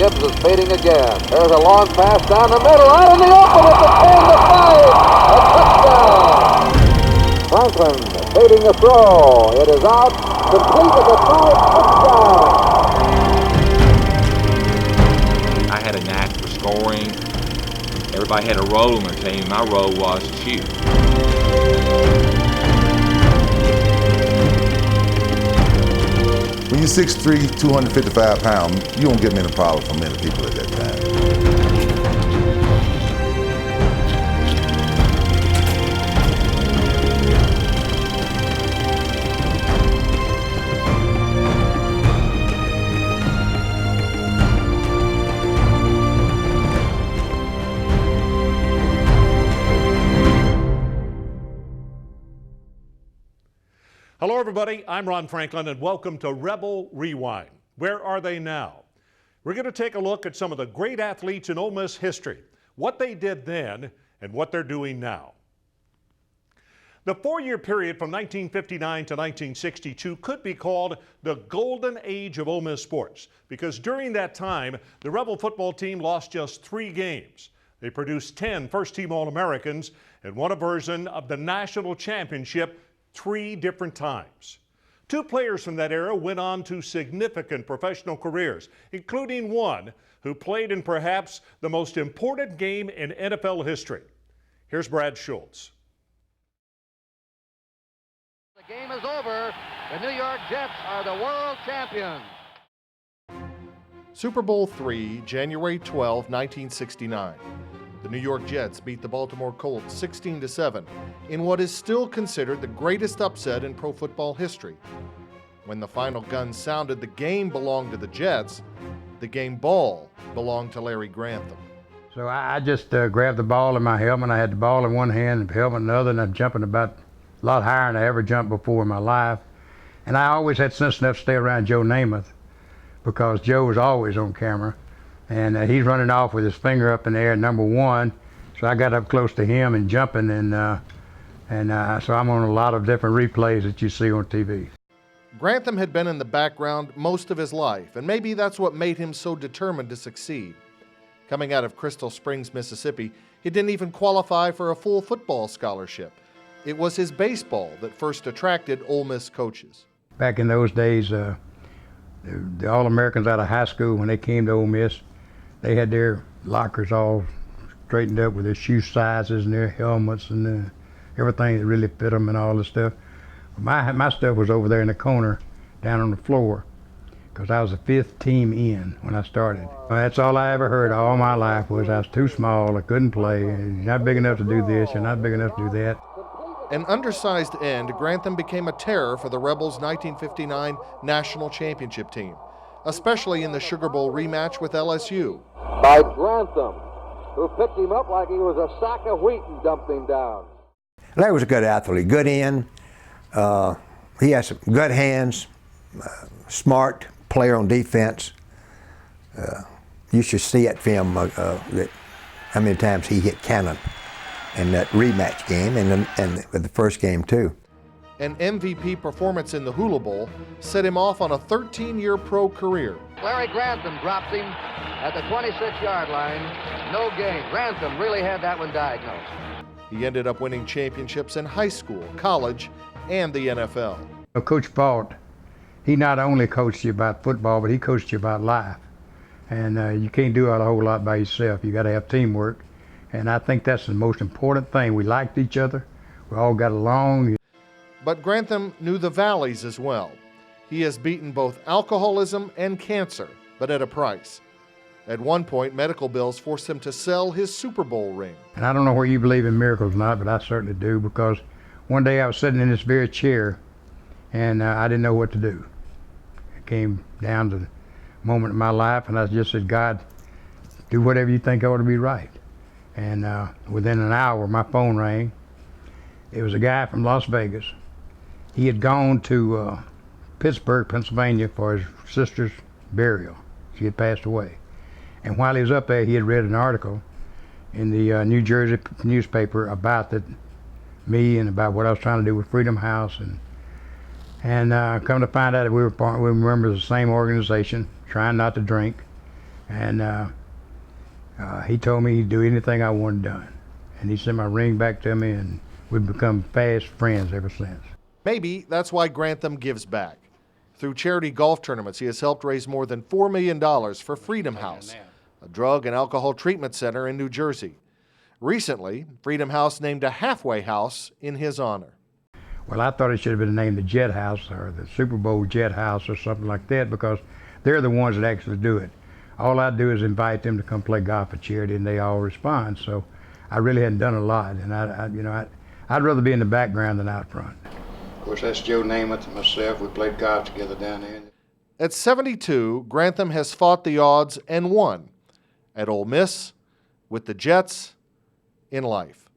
Gibbs is fading again. There's a long pass down the middle, out in the open at the 10, the 5, a touchdown. Franklin fading the throw. It is out, complete at the 5, touchdown. I had a knack for scoring. Everybody had a role on their team. My role was to shoot. When you're 6'3", 255 pounds, you don't get many problems from many people at that time. Hello, everybody. I'm Ron Franklin, and welcome to Rebel Rewind. Where are they now? We're going to take a look at some of the great athletes in Ole Miss history, what they did then and what they're doing now. The four-year period from 1959 to 1962 could be called the golden age of Ole Miss sports, because during that time, the Rebel football team lost just 3 games. They produced 10 first-team All-Americans and won a version of the national championship 3 different times. 2 players from that era went on to significant professional careers, including one who played in perhaps the most important game in NFL history. Here's Brad Schultz. The game is over. The New York Jets are the world champions. Super Bowl III, January 12, 1969. The New York Jets beat the Baltimore Colts 16-7 in what is still considered the greatest upset in pro football history. When the final gun sounded, the game belonged to the Jets. The game ball belonged to Larry Grantham. So I just grabbed the ball in my helmet. I had the ball in one hand and the helmet in the other, and I'm jumping about a lot higher than I ever jumped before in my life. And I always had sense enough to stay around Joe Namath, because Joe was always on camera. And he's running off with his finger up in the air, number 1. So I got up close to him and jumping, so I'm on a lot of different replays that you see on TV. Grantham had been in the background most of his life, and maybe that's what made him so determined to succeed. Coming out of Crystal Springs, Mississippi, he didn't even qualify for a full football scholarship. It was his baseball that first attracted Ole Miss coaches. Back in those days, the All-Americans out of high school, when they came to Ole Miss, they had their lockers all straightened up with their shoe sizes and their helmets and everything that really fit them and all this stuff. My stuff was over there in the corner, down on the floor, because I was the 5th team in when I started. That's all I ever heard all my life was I was too small, I couldn't play, you're not big enough to do this, you're not big enough to do that. An undersized end, Grantham became a terror for the Rebels' 1959 national championship team, especially in the Sugar Bowl rematch with LSU. By Grantham, who picked him up like he was a sack of wheat and dumped him down. Larry was a good athlete, good end. He had some good hands, smart player on defense. You should see that film, that how many times he hit cannon in that rematch game and the first game too. An MVP performance in the Hula Bowl set him off on a 13-year pro career. Larry Grantham drops him at the 26-yard line. No gain. Grantham really had that one diagnosed. He ended up winning championships in high school, college, and the NFL. Coach Fault, he not only coached you about football, but he coached you about life. And you can't do a whole lot by yourself. You got to have teamwork. And I think that's the most important thing. We liked each other. We all got along. But Grantham knew the valleys as well. He has beaten both alcoholism and cancer, but at a price. At one point, medical bills forced him to sell his Super Bowl ring. And I don't know whether you believe in miracles or not, but I certainly do, because one day I was sitting in this very chair and I didn't know what to do. It came down to the moment of my life, and I just said, God, do whatever you think ought to be right. And within an hour, my phone rang. It was a guy from Las Vegas. He had gone to Pittsburgh, Pennsylvania for his sister's burial. She had passed away. And while he was up there, he had read an article in the New Jersey newspaper about me and about what I was trying to do with Freedom House. And come to find out that we were members of the same organization, trying not to drink. And he told me he'd do anything I wanted done. And he sent my ring back to me, and we've become fast friends ever since. Maybe that's why Grantham gives back. Through charity golf tournaments, he has helped raise more than $4 million for Freedom House, a drug and alcohol treatment center in New Jersey. Recently, Freedom House named a halfway house in his honor. Well, I thought it should have been named the Jet House or the Super Bowl Jet House or something like that, because they're the ones that actually do it. All I do is invite them to come play golf for charity, and they all respond. So I really hadn't done a lot, and I'd rather be in the background than out front. Of course, that's Joe Namath and myself. We played golf together down there. At 72, Grantham has fought the odds and won at Ole Miss, with the Jets, in life.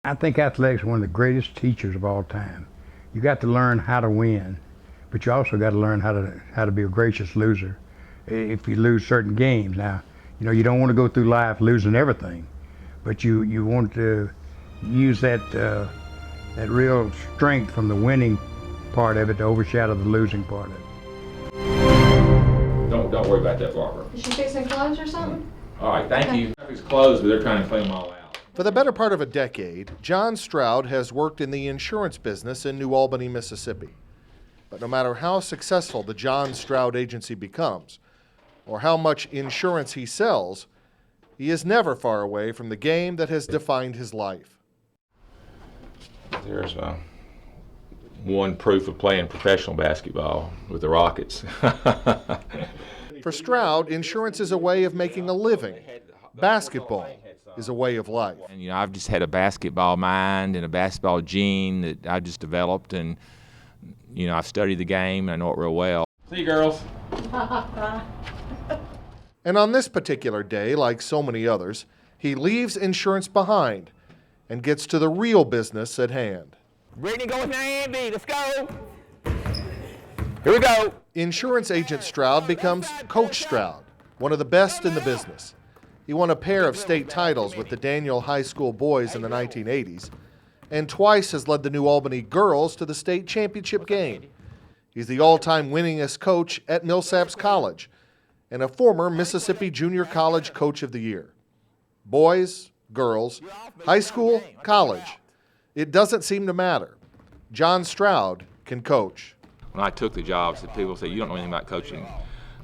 I think athletics is one of the greatest teachers of all time. You got to learn how to win, but you also got to learn how to be a gracious loser. If you lose certain games, now, you don't want to go through life losing everything, but you want to use that real strength from the winning part of it to overshadow the losing part of it. Don't worry about that, Barbara. Is she fixing clothes or something? All right, thank you. It's closed, but they're trying to clean them all out. For the better part of a decade, John Stroud has worked in the insurance business in New Albany, Mississippi. But no matter how successful the John Stroud agency becomes, or how much insurance he sells, he is never far away from the game that has defined his life. There's one proof of playing professional basketball with the Rockets. For Stroud, insurance is a way of making a living. Basketball is a way of life. And, I've just had a basketball mind and a basketball gene that I just developed, and, I've studied the game and I know it real well. See you, girls. And on this particular day, like so many others, he leaves insurance behind and gets to the real business at hand. Brittany, go with Andy. Let's go. Here we go. Insurance agent Stroud becomes Coach Stroud, one of the best in the business. He won a pair of state titles with the Daniel High School boys in the 1980s, and twice has led the New Albany girls to the state championship game. He's the all-time winningest coach at Millsaps College and a former Mississippi Junior College Coach of the Year. Boys, girls, high school, college, it doesn't seem to matter. John Stroud can coach. When I took the job, people say, you don't know anything about coaching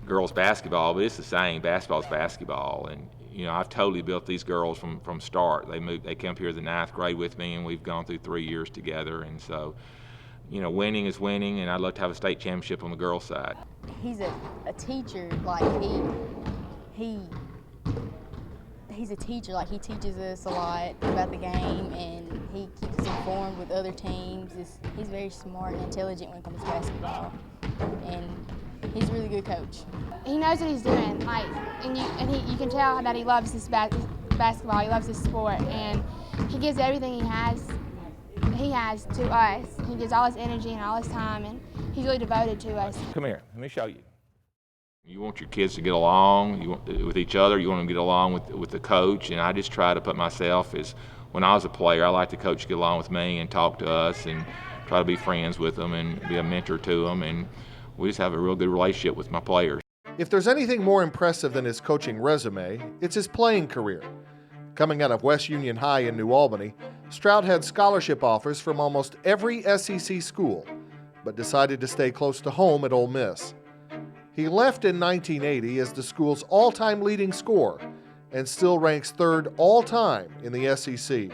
girls basketball, but it's the same. Basketball's basketball. And, I've totally built these girls from start. They came up here the 9th grade with me, and we've gone through 3 years together. And so, winning is winning, and I'd love to have a state championship on the girls' side. He's a teacher, he's a teacher, he teaches us a lot about the game, and he keeps us informed with other teams. He's very smart and intelligent when it comes to basketball, and he's a really good coach. He knows what he's doing, and you can tell that he loves this basketball, he loves this sport, and he gives everything he has to us. He gives all his energy and all his time, and he's really devoted to us. Come here, let me show you. You want your kids to get along with each other. You want them to get along with the coach. And I just try to put myself as, when I was a player, I like the coach to get along with me and talk to us and try to be friends with them and be a mentor to them. And we just have a real good relationship with my players. If there's anything more impressive than his coaching resume, it's his playing career. Coming out of West Union High in New Albany, Stroud had scholarship offers from almost every SEC school, but decided to stay close to home at Ole Miss. He left in 1980 as the school's all-time leading scorer and still ranks 3rd all-time in the SEC.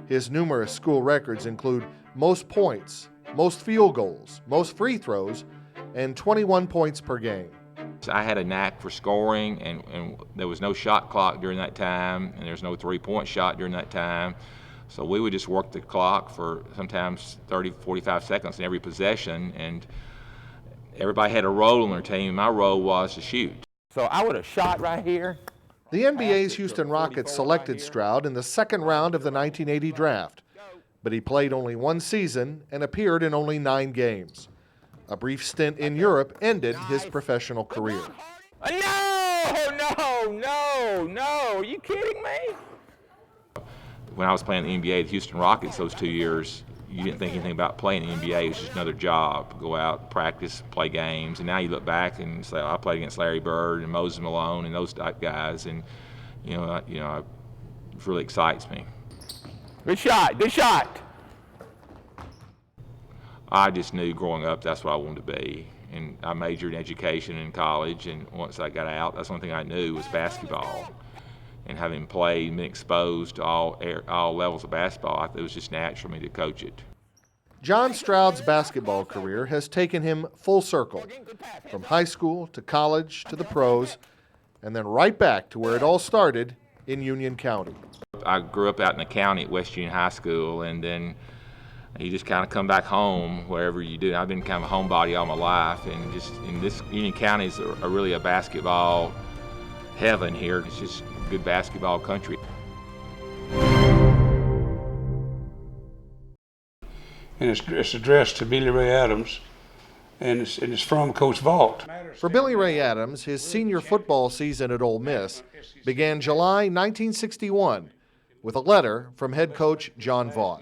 His numerous school records include most points, most field goals, most free throws, and 21 points per game. I had a knack for scoring, and there was no shot clock during that time, and there was no three-point shot during that time. So we would just work the clock for sometimes 30, 45 seconds in every possession, and everybody had a role on their team. My role was to shoot. So I would have shot right here. The NBA's Houston Rockets selected Stroud in the 2nd round of the 1980 draft, but he played only 1 season and appeared in only 9 games. A brief stint in Europe ended his professional career. No, are you kidding me? When I was playing the NBA, the Houston Rockets, those 2 years, you didn't think anything about playing in the NBA. It was just another job. Go out, practice, play games. And now you look back and say, I played against Larry Bird and Moses Malone and those type guys, and it really excites me. Good shot, good shot. I just knew growing up that's what I wanted to be. And I majored in education in college, and once I got out, that's the only thing I knew was basketball. And having played and been exposed to all levels of basketball, it was just natural for me to coach it. John Stroud's basketball career has taken him full circle, from high school to college to the pros, and then right back to where it all started in Union County. I grew up out in the county at West Union High School, and then you just kind of come back home wherever you do. I've been kind of a homebody all my life, and just in this Union County is really a basketball heaven here. It's just good basketball country. And it's addressed to Billy Ray Adams, and it's from Coach Vaught. For Billy Ray Adams, his senior football season at Ole Miss began July 1961 with a letter from head coach John Vaught.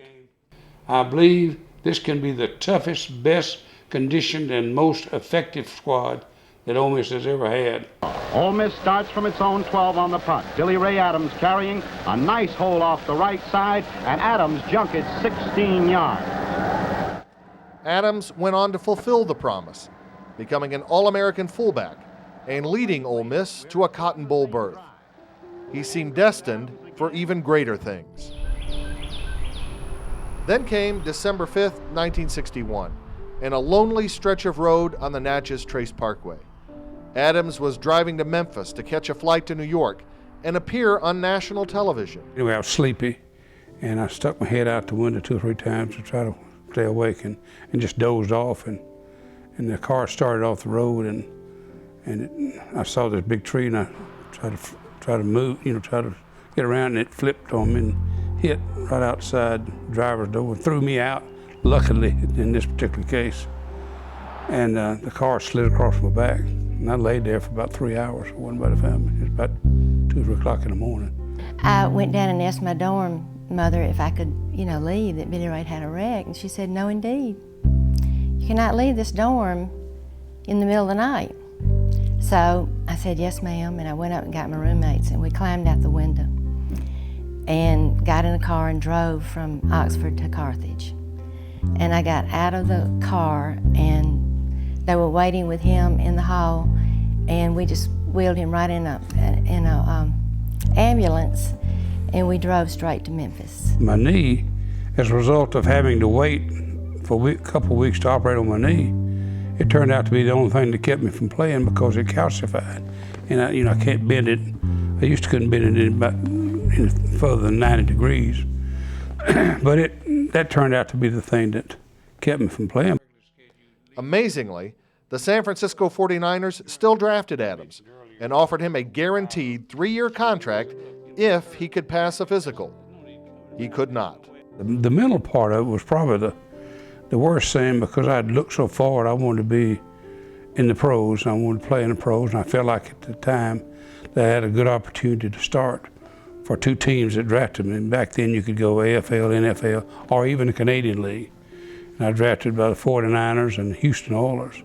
I believe this can be the toughest, best conditioned, and most effective squad that Ole Miss has ever had. Ole Miss starts from its own 12 on the punt. Billy Ray Adams carrying a nice hole off the right side, and Adams junked it 16 yards. Adams went on to fulfill the promise, becoming an All-American fullback and leading Ole Miss to a Cotton Bowl berth. He seemed destined for even greater things. Then came December 5th, 1961, and a lonely stretch of road on the Natchez Trace Parkway. Adams was driving to Memphis to catch a flight to New York and appear on national television. Anyway, I was sleepy, and I stuck my head out the window 2 or 3 times to try to stay awake, and just dozed off, and the car started off the road, and I saw this big tree, and I tried to move, try to get around, and it flipped on me and hit right outside the driver's door and threw me out, luckily, in this particular case. And the car slid across my back, and I laid there for about 3 hours. When nobody found me. It was about 2 or 3 o'clock in the morning. I went down and asked my dorm mother if I could, leave, that Billy Ray had a wreck, and she said, no, indeed. You cannot leave this dorm in the middle of the night. So I said, yes, ma'am, and I went up and got my roommates, and we climbed out the window and got in a car and drove from Oxford to Carthage. And I got out of the car, and they were waiting with him in the hall, and we just wheeled him right in a ambulance, and we drove straight to Memphis. My knee, as a result of having to wait for a couple of weeks to operate on my knee, it turned out to be the only thing that kept me from playing because it calcified. And I can't bend it. I used to couldn't bend it about further than 90 degrees. But that turned out to be the thing that kept me from playing. Amazingly, the San Francisco 49ers still drafted Adams and offered him a guaranteed 3-year contract if he could pass a physical. He could not. The mental part of it was probably the worst thing, because I'd looked so forward. I wanted to be in the pros. I wanted to play in the pros, and I felt like at the time that I had a good opportunity to start for 2 teams that drafted me. And back then you could go AFL, NFL, or even the Canadian League. And I drafted by the 49ers and the Houston Oilers,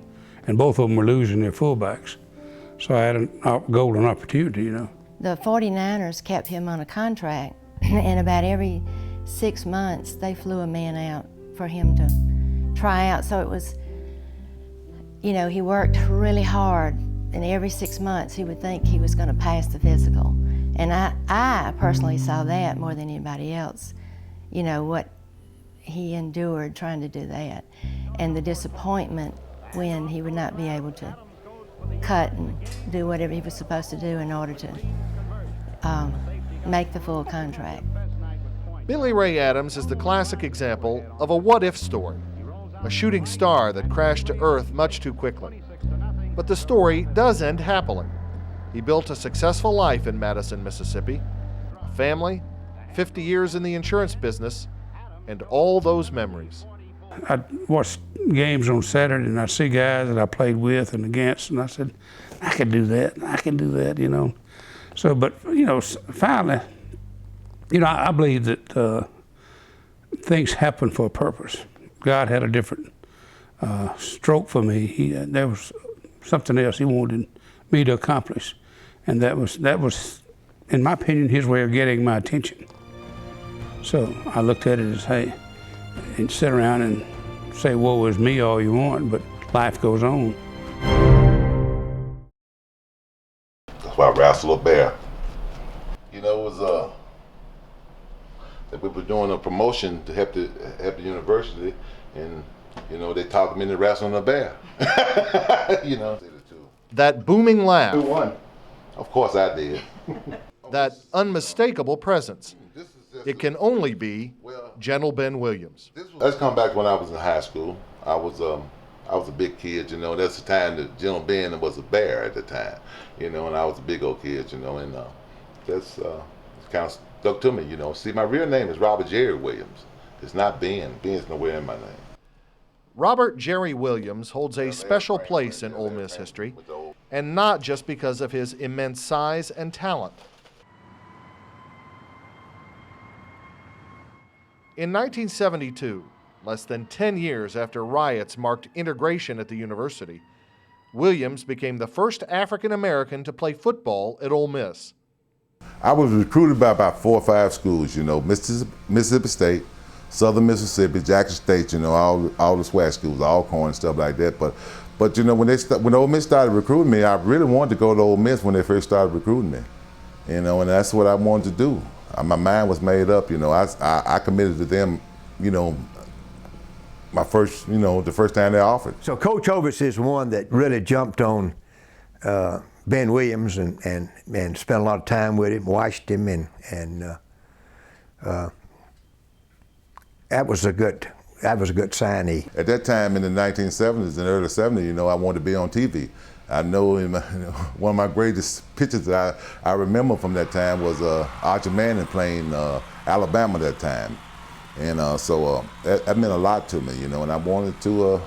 and both of them were losing their fullbacks. So I had a golden opportunity, The 49ers kept him on a contract, and about every 6 months they flew a man out for him to try out. So it was, he worked really hard, and every 6 months he would think he was going to pass the physical. And I personally saw that more than anybody else, what he endured trying to do that, and the disappointment when he would not be able to cut and do whatever he was supposed to do in order to make the full contract. Billy Ray Adams is the classic example of a what-if story, a shooting star that crashed to earth much too quickly. But the story does end happily. He built a successful life in Madison, Mississippi, a family, 50 years in the insurance business, and all those memories. I watched games on Saturday, and I see guys that I played with and against, and I said, I can do that, So, but, finally, I believe that things happen for a purpose. God had a different stroke for me. There was something else He wanted me to accomplish, and that was, in my opinion, His way of getting my attention. So I looked at it as, hey, and sit around and say, woe is me all you want, but life goes on. That's why I wrestled a bear. You know, it was that we were doing a promotion to help the university, and you know, they talked me into wrestling a bear. You know, That booming laugh. Who won? Of course I did. That unmistakable presence. It can only be Gentle Ben Williams. Let's come back when I was in high school. I was a big kid, you know. That's the time that Gentle Ben was a bear at the time, you know, and I was a big old kid, you know, and that's kind of stuck to me, you know. See, my real name is Robert Jerry Williams. It's not Ben. Ben's nowhere in my name. Robert Jerry Williams holds a special place in Ole Miss history, and not just because of his immense size and talent. In 1972, less than 10 years after riots marked integration at the university, Williams became the first African American to play football at Ole Miss. I was recruited by about 4 or 5 schools, you know, Mississippi State, Southern Mississippi, Jackson State, you know, all the SWAC schools, Alcorn and stuff like that. But you know, when Ole Miss started recruiting me, I really wanted to go to Ole Miss when they first started recruiting me, you know, and that's what I wanted to do. My mind was made up, you know. I committed to them, you know, the first time they offered. So Coach Ovis is one that really jumped on Ben Williams and spent a lot of time with him, watched him, and that was a good signee. At that time in the 1970s and early 70s, you know, I wanted to be on TV. I know, one of my greatest pictures that I remember from that time was Archie Manning playing Alabama that time, and so that meant a lot to me, you know. And I wanted to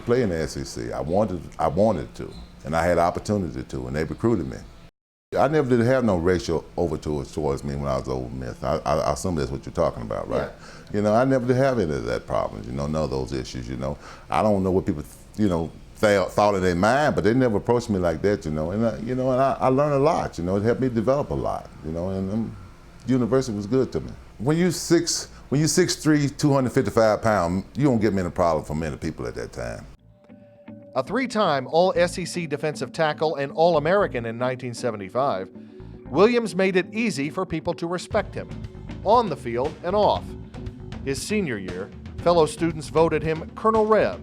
play in the SEC. I wanted to, and I had the opportunity to, and they recruited me. I never did have no racial overtures towards me when I was at Ole Miss. I assume that's what you're talking about, right? Yeah. You know, I never did have any of that problem, you know, none of those issues, you know. I don't know what people, you know, thought in their mind, but they never approached me like that, you know. And I learned a lot, you know. It helped me develop a lot, you know. And university was good to me. When you 6'3", 255 pounds, you don't get many problems from many people at that time. A 3-time All-SEC defensive tackle and All-American in 1975, Williams made it easy for people to respect him, on the field and off. His senior year, fellow students voted him Colonel Rev.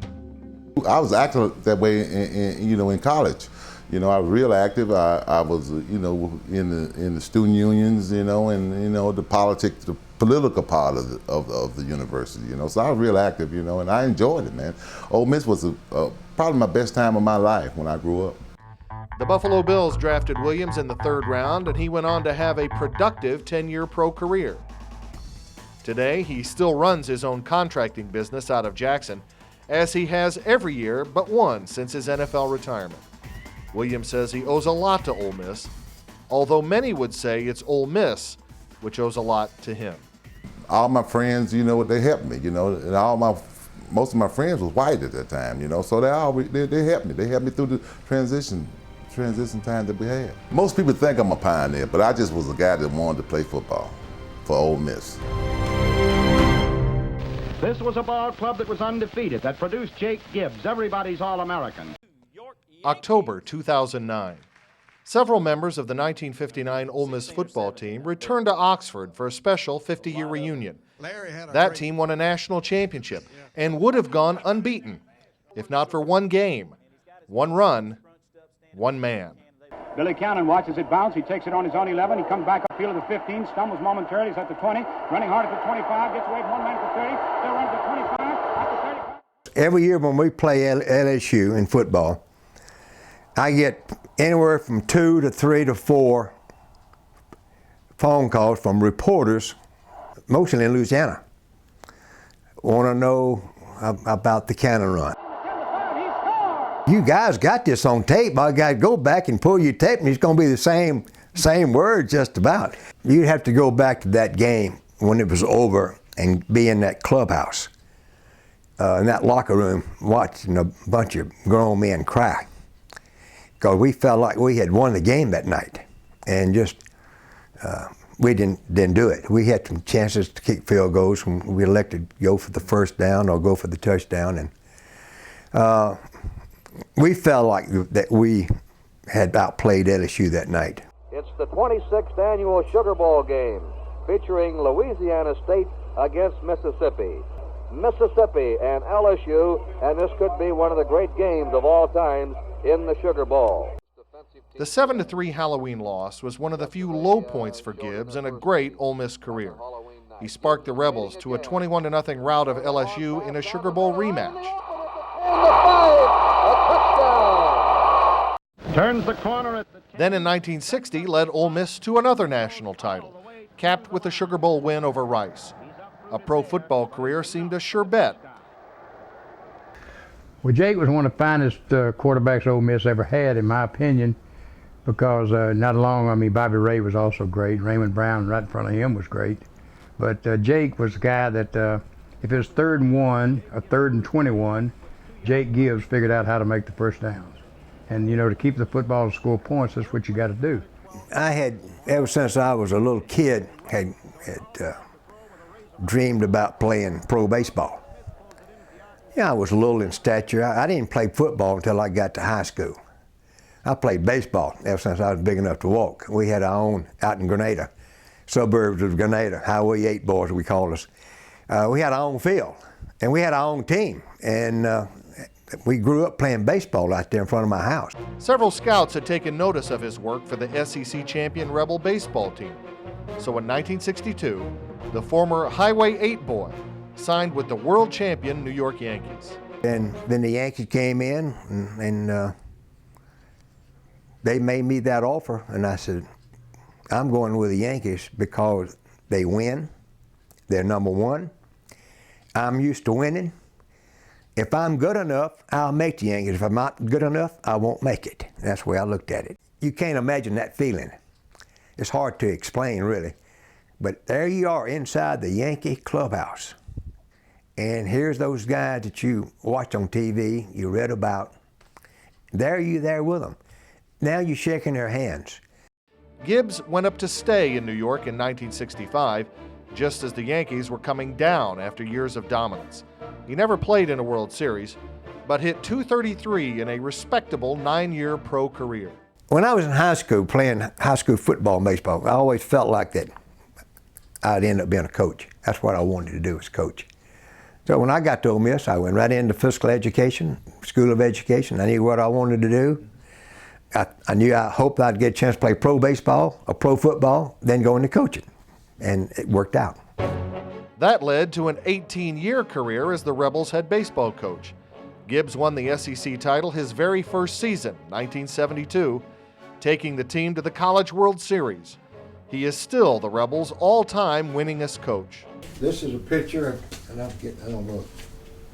I was active that way in college. You know, I was real active. I was, you know, in the student unions, you know, and, you know, the political part of the university, you know. So I was real active, you know, and I enjoyed it, man. Ole Miss was probably my best time of my life when I grew up. The Buffalo Bills drafted Williams in the 3rd round, and he went on to have a productive 10-year pro career. Today, he still runs his own contracting business out of Jackson, as he has every year but one since his NFL retirement. Williams says he owes a lot to Ole Miss, although many would say it's Ole Miss which owes a lot to him. All my friends, you know, they helped me, you know, and most of my friends was white at that time, you know, so they helped me. They helped me through the transition time that we had. Most people think I'm a pioneer, but I just was a guy that wanted to play football for Ole Miss. This was a ball club that was undefeated, that produced Jake Gibbs, everybody's All-American. October 2009. Several members of the 1959 Ole Miss football team returned to Oxford for a special 50-year reunion. That team won a national championship and would have gone unbeaten, if not for one game, one run, one man. Billy Cannon watches it bounce. He takes it on his own 11. He comes back upfield at the 15, stumbles momentarily. He's at the 20, running hard at the 25, gets away from one man at the 30, still runs at the 25, at the 35. Every year when we play LSU in football, I get anywhere from 2 to 3 to 4 phone calls from reporters, mostly in Louisiana. Want to know about the Cannon run. You guys got this on tape. I got to go back and pull your tape, and it's going to be the same word just about. You'd have to go back to that game when it was over and be in that clubhouse, in that locker room, watching a bunch of grown men cry. Because we felt like we had won the game that night, and just we didn't do it. We had some chances to kick field goals when we elected to go for the first down or go for the touchdown, and we felt like that we had outplayed LSU that night. It's the 26th annual Sugar Bowl game featuring Louisiana State against Mississippi. Mississippi and LSU, and this could be one of the great games of all times in the Sugar Bowl. The 7-3 Halloween loss was one of the few low points for Gibbs in a great Ole Miss career. He sparked the Rebels to a 21-0 rout of LSU in a Sugar Bowl rematch. Turns the corner at the Then in 1960 led Ole Miss to another national title, capped with a Sugar Bowl win over Rice. A pro football career seemed a sure bet. Well, Jake was one of the finest quarterbacks Ole Miss ever had, in my opinion, because not long, Bobby Ray was also great. Raymond Brown right in front of him was great. But Jake was the guy that if it was 3rd and 1 or 3rd and 21, Jake Gibbs figured out how to make the first downs. And, to keep the football and score points, that's what you got to do. I had, ever since I was a little kid, had dreamed about playing pro baseball. I was little in stature. I didn't play football until I got to high school. I played baseball ever since I was big enough to walk. We had our own out in Grenada, suburbs of Grenada, Highway 8 boys we called us. We had our own field, and we had our own team, and we grew up playing baseball out there in front of my house. Several scouts had taken notice of his work for the SEC champion Rebel baseball team. So in 1962, the former Highway 8 boy signed with the world champion New York Yankees. And then the Yankees came in, and they made me that offer, and I said, I'm going with the Yankees because they win, they're number one, I'm used to winning. If I'm good enough, I'll make the Yankees. If I'm not good enough, I won't make it. That's the way I looked at it. You can't imagine that feeling. It's hard to explain, really. But there you are inside the Yankee clubhouse. And here's those guys that you watch on TV, you read about. There you there with them. Now you're shaking their hands. Gibbs went up to stay in New York in 1965, just as the Yankees were coming down after years of dominance. He never played in a World Series, but hit .233 in a respectable 9-year pro career. When I was in high school playing high school football and baseball, I always felt like that I'd end up being a coach. That's what I wanted to do, was coach. So when I got to Ole Miss, I went right into physical education, School of Education. I knew what I wanted to do. I hoped I'd get a chance to play pro baseball or pro football, then go into coaching. And it worked out. That led to an 18-year career as the Rebels head baseball coach. Gibbs won the SEC title his very first season, 1972, taking the team to the College World Series. He is still the Rebels' all-time winningest coach. This is a picture, and I don't know,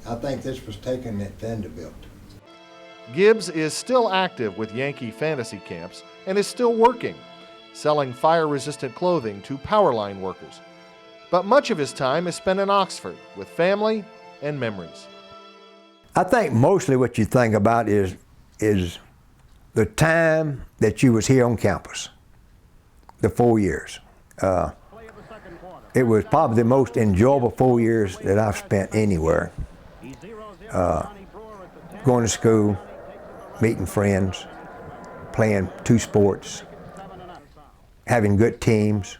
I think this was taken at Vanderbilt. Gibbs is still active with Yankee fantasy camps and is still working, selling fire-resistant clothing to Powerline workers. But much of his time is spent in Oxford with family and memories. I think mostly what you think about is the time that you was here on campus, the 4 years. It was probably the most enjoyable 4 years that I've spent anywhere. Going to school, meeting friends, playing 2 sports, having good teams,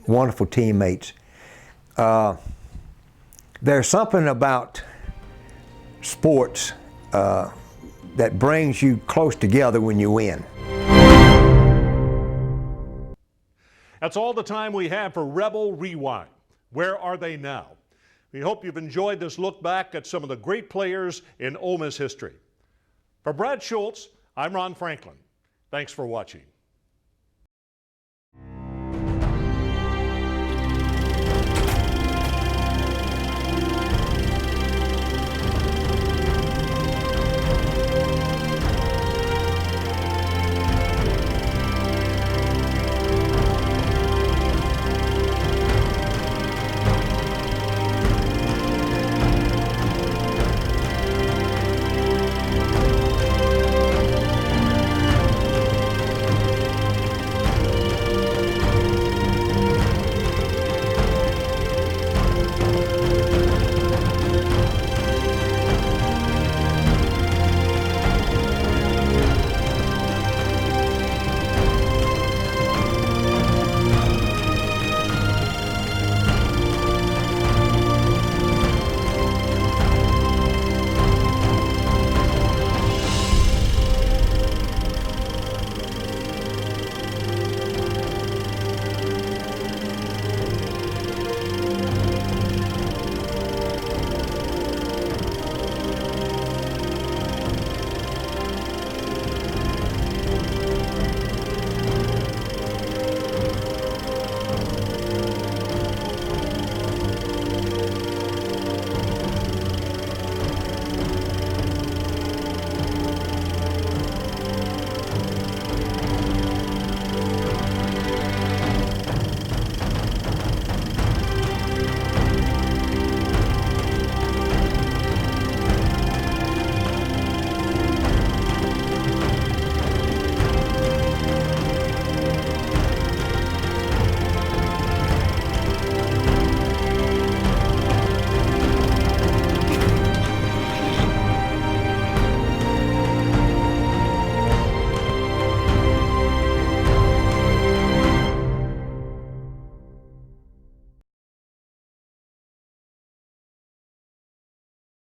wonderful teammates. There's something about sports that brings you close together when you win. That's all the time we have for Rebel Rewind. Where are they now? We hope you've enjoyed this look back at some of the great players in Ole Miss history. For Brad Schultz, I'm Ron Franklin. Thanks for watching.